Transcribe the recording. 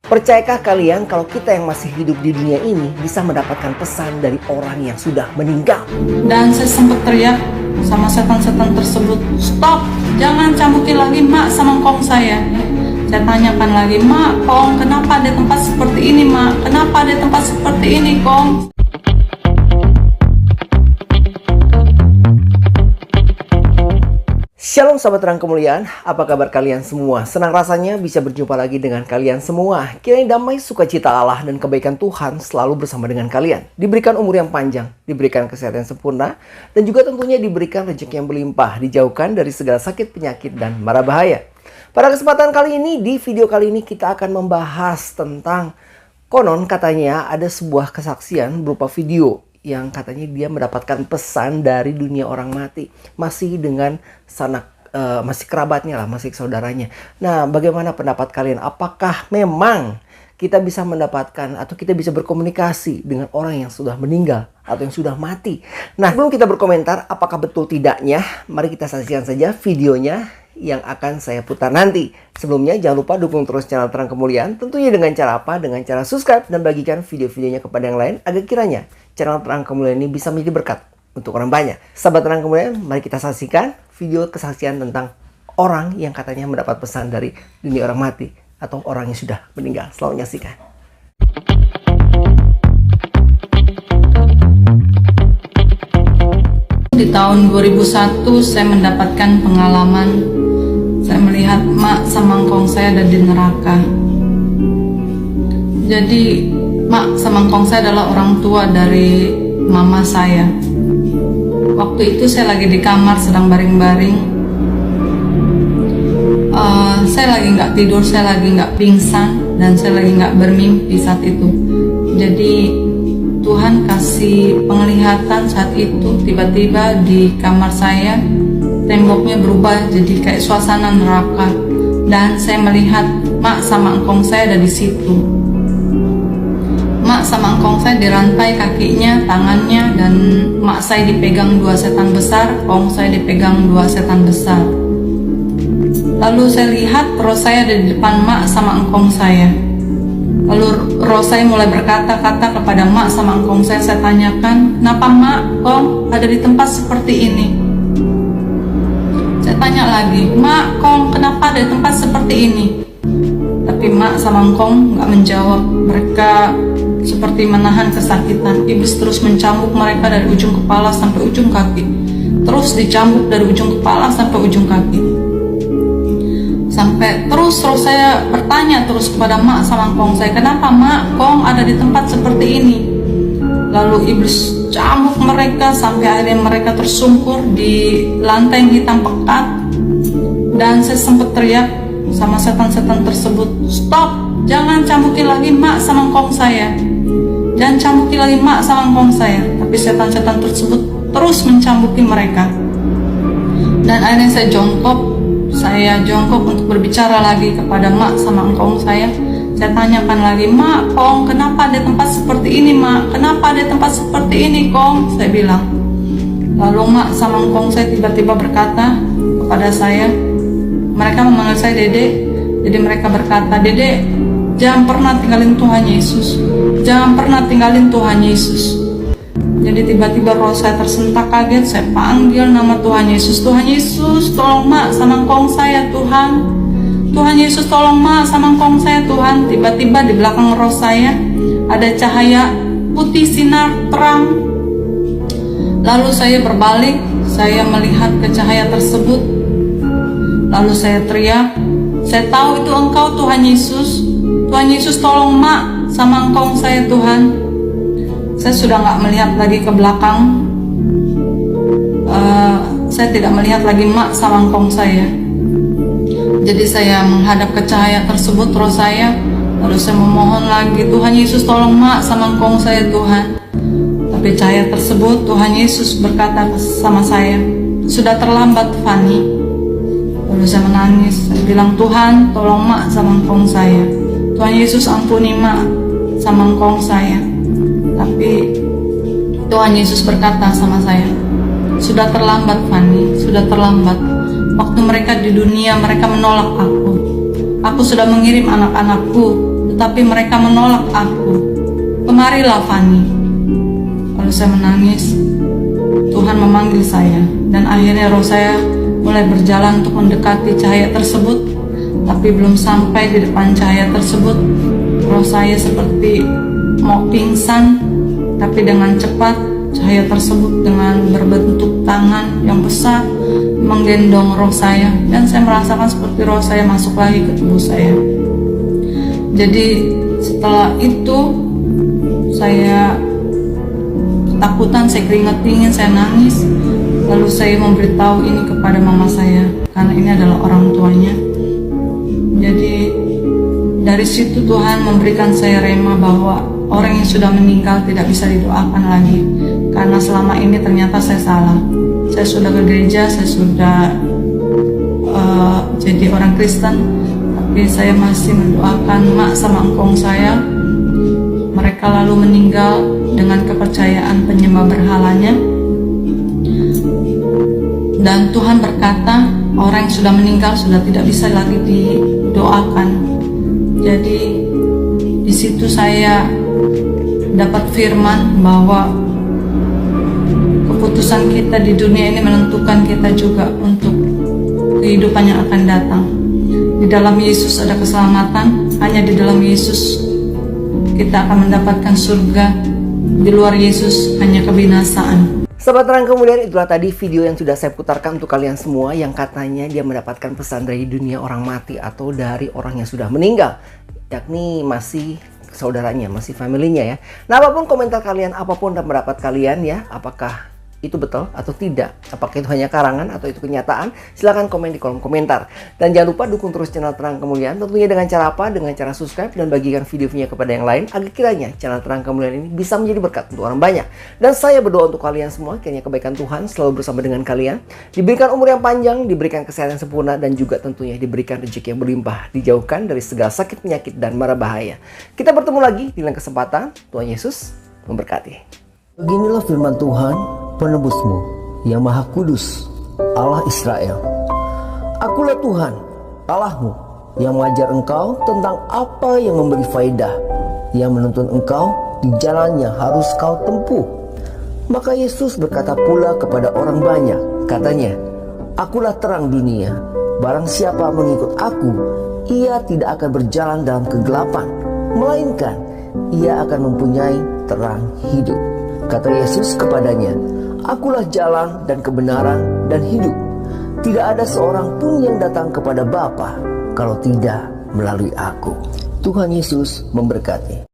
Percayakah kalian kalau kita yang masih hidup di dunia ini bisa mendapatkan pesan dari orang yang sudah meninggal? Dan saya sempat teriak sama setan-setan tersebut, "Stop, jangan cambukin lagi mak sama kong saya." Saya tanyakan lagi, "Mak, kong, kenapa ada tempat seperti ini, mak? Kenapa ada tempat seperti ini, kong?" Shalom sahabat terang kemuliaan, apa kabar kalian semua? Senang rasanya bisa berjumpa lagi dengan kalian semua. Kiranya damai, sukacita Allah dan kebaikan Tuhan selalu bersama dengan kalian. Diberikan umur yang panjang, diberikan kesehatan yang sempurna, dan juga tentunya diberikan rezeki yang berlimpah, dijauhkan dari segala sakit, penyakit, dan mara bahaya. Pada kesempatan kali ini, di video kali ini kita akan membahas tentang konon katanya ada sebuah kesaksian berupa video yang katanya dia mendapatkan pesan dari dunia orang mati, masih dengan masih kerabatnya lah, masih saudaranya. Nah, bagaimana pendapat kalian? Apakah memang kita bisa mendapatkan atau kita bisa berkomunikasi dengan orang yang sudah meninggal atau yang sudah mati? Nah, sebelum kita berkomentar apakah betul tidaknya, mari kita saksikan saja videonya yang akan saya putar nanti. Sebelumnya jangan lupa dukung terus channel Terang Kemuliaan, tentunya dengan cara apa? Dengan cara subscribe dan bagikan video-videonya kepada yang lain agar kiranya channel Terang Kemuliaan ini bisa menjadi berkat untuk orang banyak. Sahabat Terang Kemuliaan, mari kita saksikan video kesaksian tentang orang yang katanya mendapat pesan dari dunia orang mati atau orang yang sudah meninggal. Selamat menyaksikan. Di tahun 2001 saya mendapatkan pengalaman. Saya melihat mak sama kong saya ada di neraka. Jadi mak sama kong saya adalah orang tua dari mama saya. Waktu itu saya lagi di kamar sedang baring-baring. Saya lagi nggak tidur, saya lagi nggak pingsan, dan saya lagi nggak bermimpi saat itu. Jadi Tuhan kasih penglihatan saat itu, tiba-tiba di kamar saya temboknya berubah jadi kayak suasana neraka, dan saya melihat mak sama engkong saya ada di situ. Mak sama engkong saya dirantai kakinya, tangannya, dan mak saya dipegang dua setan besar, kong saya dipegang dua setan besar. Lalu saya lihat roh saya ada di depan mak sama engkong saya. Lalu roh saya mulai berkata-kata kepada mak sama engkong saya tanyakan, "Kenapa mak, kong ada di tempat seperti ini?" Saya tanya lagi, "Mak, kong kenapa ada di tempat seperti ini?" Tapi mak sama engkong nggak menjawab. Mereka seperti menahan kesakitan. Iblis terus mencambuk mereka dari ujung kepala sampai ujung kaki. Terus dicambuk dari ujung kepala sampai ujung kaki. Sampai terus saya bertanya terus kepada mak sama kong saya, "Kenapa mak, kong ada di tempat seperti ini?" Lalu iblis cambuk mereka sampai akhirnya mereka tersungkur di lantai yang hitam pekat. Dan saya sempat teriak sama setan-setan tersebut, "Stop, jangan cambukin lagi mak sama kong saya. Jangan cambukin lagi mak sama kong saya." Tapi setan-setan tersebut terus mencambuki mereka. Dan akhirnya saya jongkok untuk berbicara lagi kepada mak sama engkong saya. Saya tanyakan lagi, "Mak, kong, kenapa ada tempat seperti ini, mak? Kenapa ada tempat seperti ini, kong?" Saya bilang. Lalu mak sama engkong saya tiba-tiba berkata kepada saya, mereka memanggil saya Dede. Jadi mereka berkata, "Dede, jangan pernah tinggalin Tuhan Yesus. Jangan pernah tinggalin Tuhan Yesus." Jadi tiba-tiba roh saya tersentak kaget. Saya panggil nama Tuhan Yesus. "Tuhan Yesus, tolong mak sama kong saya, Tuhan. Tuhan Yesus, tolong mak sama kong saya, Tuhan." Tiba-tiba di belakang roh saya ada cahaya putih sinar terang. Lalu saya berbalik, saya melihat ke cahaya tersebut. Lalu saya teriak, "Saya tahu itu Engkau, Tuhan Yesus. Tuhan Yesus, tolong mak sama kong saya, Tuhan." Saya sudah nggak melihat lagi ke belakang. Saya tidak melihat lagi mak sama engkong saya. Jadi saya menghadap ke cahaya tersebut, roh saya. Lalu saya memohon lagi, "Tuhan Yesus, tolong mak sama engkong saya, Tuhan." Tapi cahaya tersebut, Tuhan Yesus berkata sama saya, "Sudah terlambat, Fani." Lalu saya menangis. Saya bilang, "Tuhan, tolong mak sama engkong saya. Tuhan Yesus, ampuni mak sama engkong saya." Tapi Tuhan Yesus berkata sama saya, "Sudah terlambat, Fani, sudah terlambat. Waktu mereka di dunia, mereka menolak aku. Aku sudah mengirim anak-anakku, tetapi mereka menolak aku. Kemarilah Fani. Lalu saya menangis. Tuhan memanggil saya, dan akhirnya roh saya mulai berjalan untuk mendekati cahaya tersebut. Tapi belum sampai di depan cahaya tersebut, roh saya seperti mau pingsan. Tapi dengan cepat cahaya tersebut dengan berbentuk tangan yang besar menggendong roh saya, dan saya merasakan seperti roh saya masuk lagi ke tubuh saya. Jadi setelah itu saya ketakutan, saya keringat dingin, saya nangis. Lalu saya memberitahu ini kepada mama saya, karena ini adalah orang tuanya. Jadi dari situ Tuhan memberikan saya rema bahwa orang yang sudah meninggal tidak bisa didoakan lagi. Karena selama ini ternyata saya salah. Saya sudah ke gereja, saya sudah jadi orang Kristen, tapi saya masih mendoakan mak sama engkong saya. Mereka lalu meninggal dengan kepercayaan penyembah berhalanya. Dan Tuhan berkata, orang yang sudah meninggal sudah tidak bisa lagi didoakan. Jadi di situ saya dapat firman bahwa keputusan kita di dunia ini menentukan kita juga untuk kehidupan yang akan datang. Di dalam Yesus ada keselamatan, hanya di dalam Yesus kita akan mendapatkan surga. Di luar Yesus hanya kebinasaan. Sahabat Terang Kemuliaan, itulah tadi video yang sudah saya putarkan untuk kalian semua yang katanya dia mendapatkan pesan dari dunia orang mati atau dari orang yang sudah meninggal, yakni masih saudaranya, masih familinya ya. Nah, apapun komentar kalian, apapun pendapat kalian ya, apakah itu betul atau tidak, apakah itu hanya karangan atau itu kenyataan, silahkan komen di kolom komentar. Dan jangan lupa dukung terus channel Terang Kemuliaan, tentunya dengan cara apa? Dengan cara subscribe dan bagikan videonya kepada yang lain, agar kiranya channel Terang Kemuliaan ini bisa menjadi berkat untuk orang banyak. Dan saya berdoa untuk kalian semua, kiranya kebaikan Tuhan selalu bersama dengan kalian, diberikan umur yang panjang, diberikan kesehatan yang sempurna, dan juga tentunya diberikan rezeki yang berlimpah, dijauhkan dari segala sakit, penyakit, dan mara bahaya. Kita bertemu lagi di lain kesempatan. Tuhan Yesus memberkati. Beginilah firman Tuhan, penebusmu, yang Maha Kudus, Allah Israel. Akulah Tuhan, Allahmu, yang mengajar engkau tentang apa yang memberi faedah, yang menuntun engkau di jalan yang harus kau tempuh. Maka Yesus berkata pula kepada orang banyak, katanya, Akulah terang dunia, barang siapa mengikut aku, ia tidak akan berjalan dalam kegelapan, melainkan ia akan mempunyai terang hidup. Kata Yesus kepadanya, Akulah jalan dan kebenaran dan hidup. Tidak ada seorang pun yang datang kepada Bapa kalau tidak melalui aku. Tuhan Yesus memberkati.